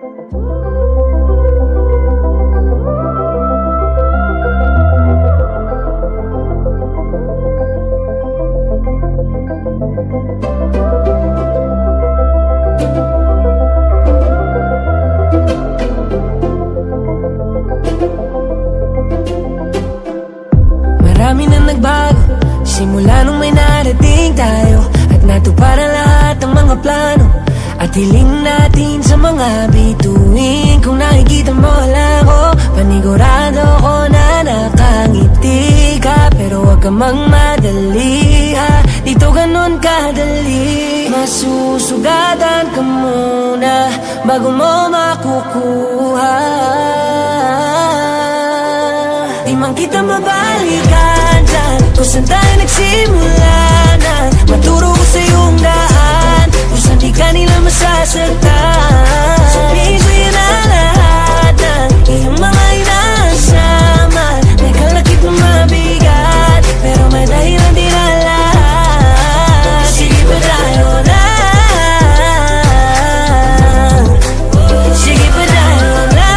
Marami na nagbago simula nung may narating tayo, at natuparan lahat ng mga plano at hiling natin sa mga bituin. Kung nakikita mo lang ako, panigurado ko na nakangiti ka. Pero wag ka magmadali ha, dito ganun kadali. Masusugatan ka muna bago mo makukuha. Di man kita mabalikan dyan kung saan tayo nagsimula na. Maturo ko sa iyong daan kung saan di ka nila masasagtan. Sabihin sa'yo na lahat ng iyong mga inaasaman. May kalakip na mabigat pero may dahilan din na lahat. Sige pa tayo na, sige pa tayo na,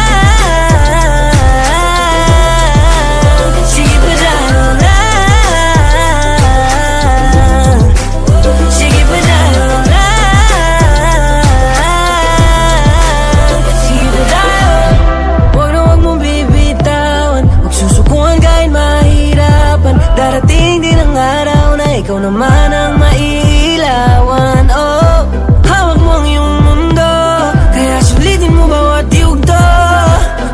sige pa tayo na, sige pa tayo na, sige pa tayo. Huwag na huwag mong bibitawan, huwag susukuan kahit mahirapan. Darating din ang araw na ikaw naman ang maiilawan. Oh, hawak mo ang iyong mundo, kaya sulitin mo bawat yugto.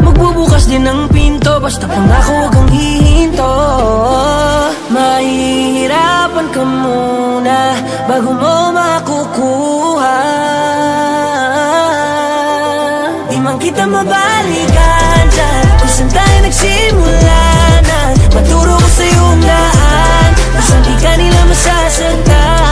Magbubukas din ang pinto, basta pangako huwag kang hihinto. Mahihirapan ka muna bago mo makukuha. Di man kita mabalikan dyan kung saan tayo nagsimula na. Maturo ko sa iyong daan kung saan di ka nila masasagtan.